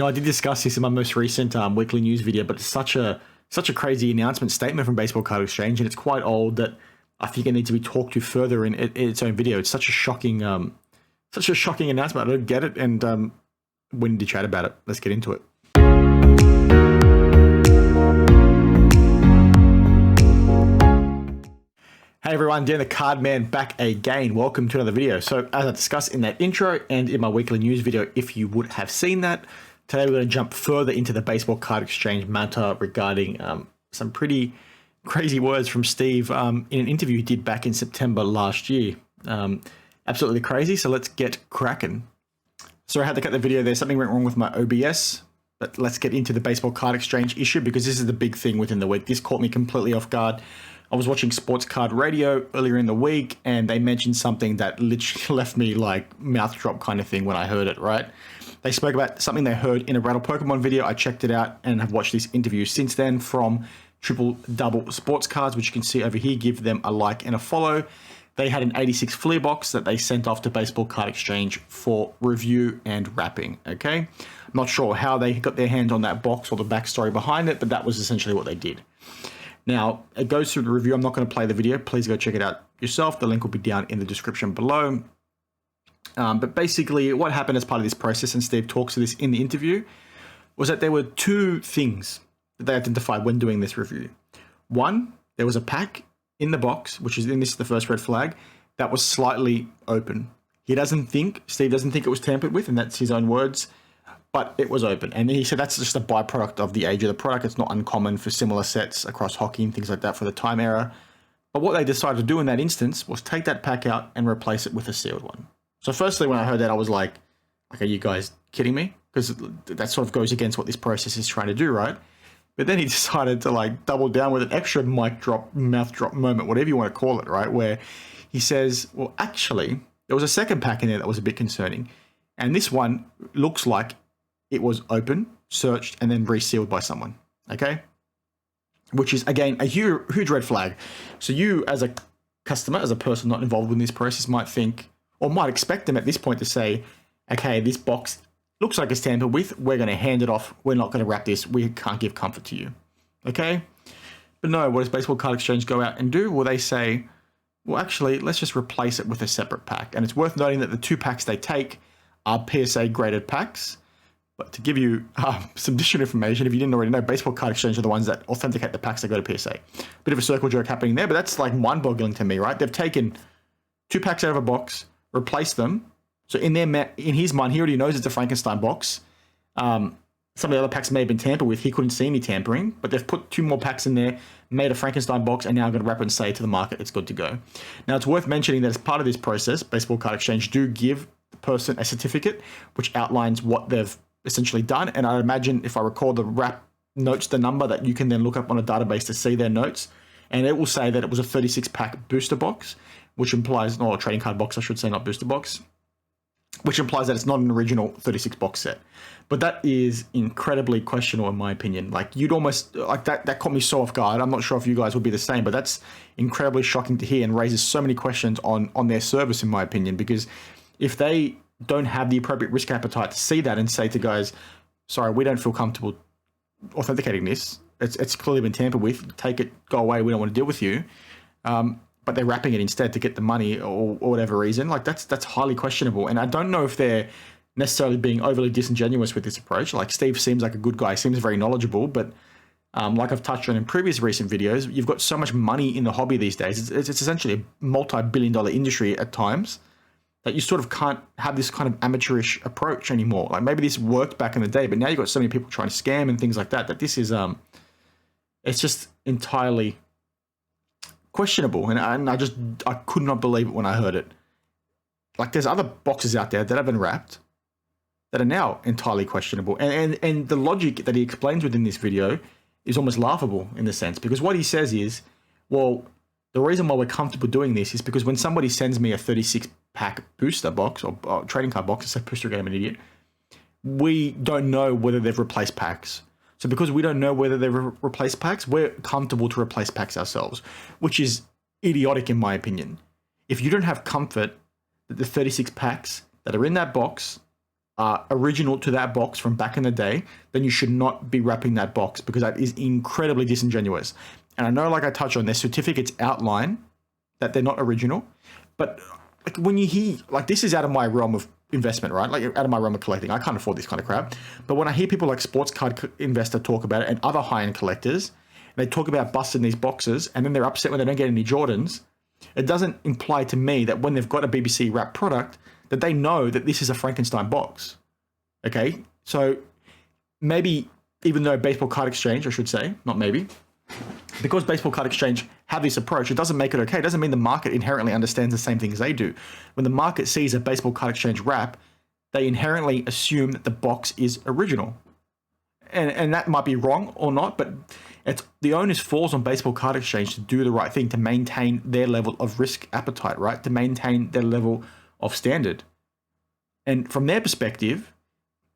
I did discuss this in my most recent weekly news video, but it's such a crazy announcement statement from Baseball Card Exchange, and it's quite old that I think it needs to be talked to further in its own video. It's such a shocking announcement. I don't get it, and we need to chat about it. Let's get into it. Hey everyone, Dan the Card Man back again. Welcome to another video. So as I discussed in that intro and in my weekly news video, if you would have seen that, today we're going to jump further into the Baseball Card Exchange matter regarding some pretty crazy words from Steve in an interview he did back in September last year. Absolutely crazy, so let's get cracking. Sorry I had to cut the video there. Something went wrong with my OBS, but let's get into the Baseball Card Exchange issue because this is the big thing within the week. This caught me completely off guard. I was watching Sports Card Radio earlier in the week, and they mentioned something that literally left me like mouth drop kind of thing when I heard it, right? They spoke about something they heard in a Rattle Pokemon video. I checked it out and have watched this interview since then from Triple Double Sports Cards, which you can see over here. Give them a like and a follow. They had an 86 FLEER box that they sent off to Baseball Card Exchange for review and wrapping, okay? I'm not sure how they got their hands on that box or the backstory behind it, but that was essentially what they did. Now, it goes through the review. I'm not going to play the video. Please go check it out yourself. The link will be down in the description below. But basically, what happened as part of this process, and Steve talks to this in the interview, was that there were two things that they identified when doing this review. One, there was a pack in the box, which is, and this is the first red flag, that was slightly open. Steve doesn't think it was tampered with, and that's his own words, but it was open. And he said that's just a byproduct of the age of the product. It's not uncommon for similar sets across hockey and things like that for the time era. But what they decided to do in that instance was take that pack out and replace it with a sealed one. So firstly, when I heard that, I was like, are you guys kidding me? Because that sort of goes against what this process is trying to do, right? But then he decided to like double down with an extra mic drop, mouth drop moment, whatever you want to call it, right? Where he says, well, actually, there was a second pack in there that was a bit concerning. And this one looks like it was open, searched, and then resealed by someone, okay? Which is, again, a huge red flag. So you, as a customer, as a person not involved in this process, might think, or might expect them at this point to say, okay, this box looks like it's tampered with. We're going to hand it off. We're not going to wrap this. We can't give comfort to you, okay? But no, what does Baseball Card Exchange go out and do? Well, they say, well, actually, let's just replace it with a separate pack. And it's worth noting that the two packs they take are PSA graded packs. But to give you some additional information, if you didn't already know, Baseball Card Exchange are the ones that authenticate the packs that go to PSA. Bit of a circle jerk happening there, but that's like mind-boggling to me, right? They've taken two packs out of a box, replaced them. So in his mind, he already knows it's a Frankenstein box. Some of the other packs may have been tampered with. He couldn't see any tampering, but they've put two more packs in there, made a Frankenstein box, and now I'm going to wrap it and say to the market, it's good to go. Now, it's worth mentioning that as part of this process, Baseball Card Exchange do give the person a certificate, which outlines what they've essentially done. And I imagine, if I recall, the wrap notes the number that you can then look up on a database to see their notes. And it will say that it was a 36-pack booster box, which implies, or a trading card box, I should say, not booster box, which implies that it's not an original 36 box set. But that is incredibly questionable in my opinion. Like, you'd almost, like that caught me so off guard. I'm not sure if you guys would be the same, but that's incredibly shocking to hear and raises so many questions on their service, in my opinion, because if they don't have the appropriate risk appetite to see that and say to guys, sorry, we don't feel comfortable authenticating this. It's clearly been tampered with. Take it, go away. We don't want to deal with you. But they're wrapping it instead to get the money or whatever reason. Like, that's highly questionable. And I don't know if they're necessarily being overly disingenuous with this approach. Like, Steve seems like a good guy, seems very knowledgeable, but like I've touched on in previous recent videos, you've got so much money in the hobby these days. It's essentially a multi-billion-dollar industry at times, that you sort of can't have this kind of amateurish approach anymore. Like, maybe this worked back in the day, but now you've got so many people trying to scam and things like that, that this is, it's just entirely questionable. And I could not believe it when I heard it. Like, there's other boxes out there that have been wrapped that are now entirely questionable. And the logic that he explains within this video is almost laughable in the sense, because what he says is, well, the reason why we're comfortable doing this is because when somebody sends me a 36-pack booster box or trading card box, it's a booster game, I'm an idiot, we don't know whether they've replaced packs. So because we don't know whether they've replaced packs, we're comfortable to replace packs ourselves, which is idiotic in my opinion. If you don't have comfort that the 36 packs that are in that box are original to that box from back in the day, then you should not be wrapping that box, because that is incredibly disingenuous. And I know, like I touched on, their certificates outline that they're not original, but like when you hear, like, this is out of my realm of investment, right? Like, out of my realm of collecting. I can't afford this kind of crap. But when I hear people like Sports Card Investor talk about it, and other high-end collectors, they talk about busting these boxes, and then they're upset when they don't get any Jordans, it doesn't imply to me that when they've got a BBC wrap product, that they know that this is a Frankenstein box. Okay? So maybe, even though Baseball Card Exchange, I should say, not maybe, because Baseball Card Exchange have this approach, it doesn't make it okay. It doesn't mean the market inherently understands the same thing as they do. When the market sees a Baseball Card Exchange wrap, they inherently assume that the box is original. And that might be wrong or not, but it's the onus falls on Baseball Card Exchange to do the right thing, to maintain their level of risk appetite, right? To maintain their level of standard. And from their perspective,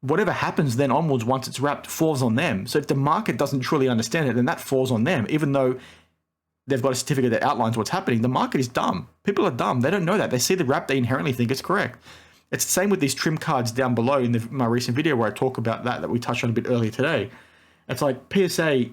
whatever happens then onwards once it's wrapped falls on them. So if the market doesn't truly understand it, then that falls on them. Even though they've got a certificate that outlines what's happening, the market is dumb. People are dumb. They don't know that. They see the wrap, they inherently think it's correct. It's the same with these trim cards down below in my recent video where I talk about that we touched on a bit earlier today. It's like PSA,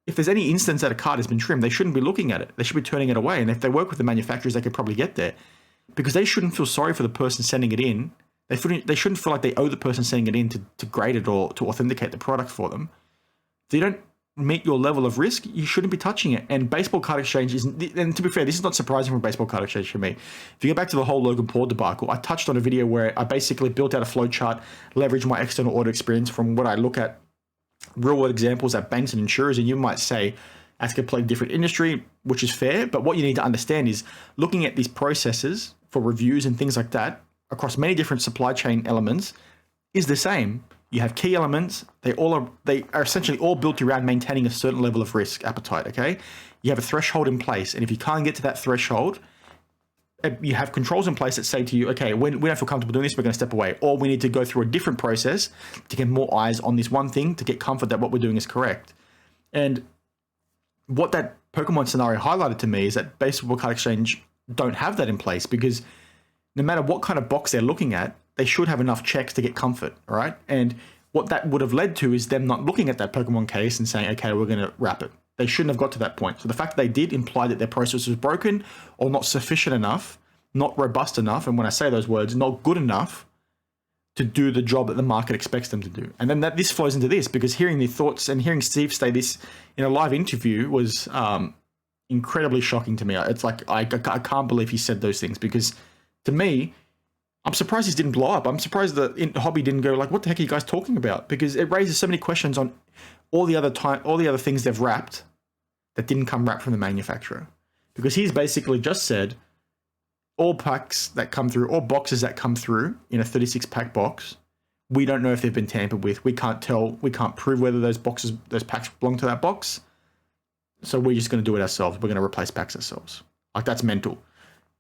if there's any instance that a card has been trimmed, they shouldn't be looking at it. They should be turning it away. And if they work with the manufacturers, they could probably get there, because they shouldn't feel sorry for the person sending it in. They shouldn't feel like they owe the person sending it in to grade it or to authenticate the product for them. If they don't meet your level of risk, you shouldn't be touching it. And Baseball Card Exchange isn't, and to be fair, this is not surprising from Baseball Card Exchange for me. If you go back to the whole Logan Paul debacle, I touched on a video where I basically built out a flowchart, leveraged my external audit experience from what I look at real world examples at banks and insurers, and you might say that's a completely different industry, which is fair. But what you need to understand is looking at these processes for reviews and things like that across many different supply chain elements is the same. You have key elements. They are essentially all built around maintaining a certain level of risk appetite. Okay, you have a threshold in place, and if you can't get to that threshold, you have controls in place that say to you, okay, we don't feel comfortable doing this, we're going to step away, or we need to go through a different process to get more eyes on this one thing to get comfort that what we're doing is correct. And what that Pokemon scenario highlighted to me is that Baseball Card Exchange don't have that in place, because no matter what kind of box they're looking at, they should have enough checks to get comfort, all right? And what that would have led to is them not looking at that Pokemon case and saying, okay, we're going to wrap it. They shouldn't have got to that point. So the fact that they did imply that their process was broken or not sufficient enough, not robust enough, and when I say those words, not good enough to do the job that the market expects them to do. And then this flows into this, because hearing the thoughts and hearing Steve say this in a live interview was incredibly shocking to me. It's like, I can't believe he said those things, because to me, I'm surprised this didn't blow up. I'm surprised the hobby didn't go like, what the heck are you guys talking about? Because it raises so many questions on all the other things they've wrapped that didn't come wrapped from the manufacturer. Because he's basically just said, all packs that come through, all boxes that come through in a 36-pack box, we don't know if they've been tampered with. We can't tell. We can't prove whether those packs belong to that box. So we're just going to do it ourselves. We're going to replace packs ourselves. Like, that's mental.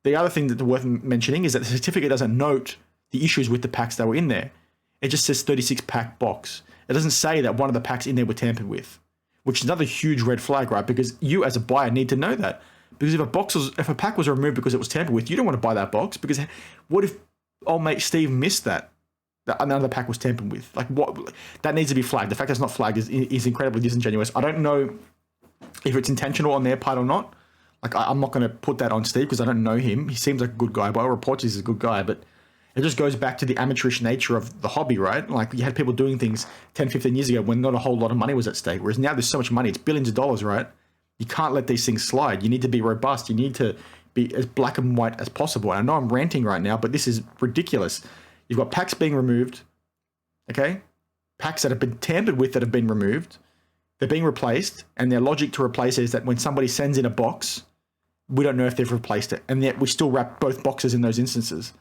The other thing that's worth mentioning is that the certificate doesn't note the issues with the packs that were in there. It just says 36-pack box. It doesn't say that one of the packs in there were tampered with, which is another huge red flag, right? Because you as a buyer need to know that. Because if a pack was removed because it was tampered with, you don't want to buy that box, because what if old mate Steve missed that another pack was tampered with? Like, what? That needs to be flagged. The fact that it's not flagged is incredibly disingenuous. I don't know if it's intentional on their part or not. Like, I'm not going to put that on Steve because I don't know him. He seems like a good guy. By all reports, he's a good guy. But it just goes back to the amateurish nature of the hobby, right? Like, you had people doing things 10, 15 years ago when not a whole lot of money was at stake. Whereas now there's so much money. It's billions of dollars, right? You can't let these things slide. You need to be robust. You need to be as black and white as possible. And I know I'm ranting right now, but this is ridiculous. You've got packs being removed, okay? Packs that have been tampered with that have been removed. They're being replaced, and their logic to replace it is that when somebody sends in a box, we don't know if they've replaced it, and yet we still wrap both boxes in those instances.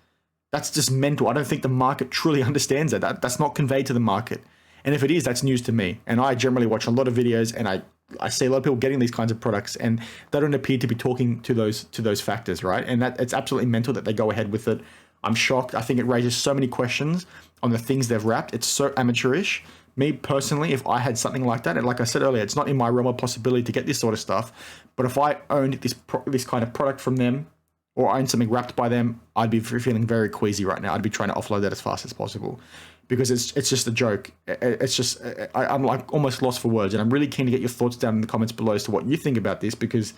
That's just mental. I don't think the market truly understands that. That's not conveyed to the market. And if it is, that's news to me. And I generally watch a lot of videos, and I see a lot of people getting these kinds of products, and they don't appear to be talking to those factors, right? And that it's absolutely mental that they go ahead with it. I'm shocked. I think it raises so many questions on the things they've wrapped. It's so amateurish. Me personally, if I had something like that, and like I said earlier, it's not in my realm of possibility to get this sort of stuff, but if I owned this kind of product from them, or own something wrapped by them, I'd be feeling very queasy right now. I'd be trying to offload that as fast as possible because it's just a joke. It's just, I'm like almost lost for words, and I'm really keen to get your thoughts down in the comments below as to what you think about this, because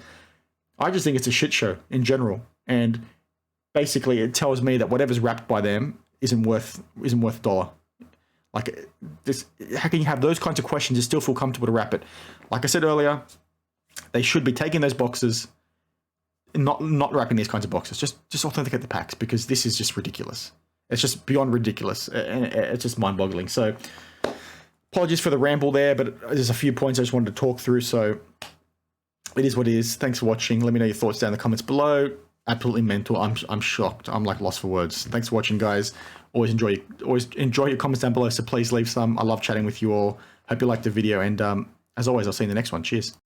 I just think it's a shit show in general. And basically it tells me that whatever's wrapped by them isn't worth a dollar. Like this, how can you have those kinds of questions and still feel comfortable to wrap it? Like I said earlier, they should be taking those boxes, not wrapping these kinds of boxes. Just authenticate the packs, because this is just ridiculous. It's just beyond ridiculous, and it's just mind-boggling. So apologies for the ramble there, but there's a few points I just wanted to talk through. So it is what it is. Thanks for watching. Let me know your thoughts down in the comments below. Absolutely mental. I'm shocked. I'm like lost for words. Thanks for watching, guys. Always enjoy your comments down below, so please leave some. I love chatting with you all. Hope you liked the video, and as always, I'll see you in the next one. Cheers.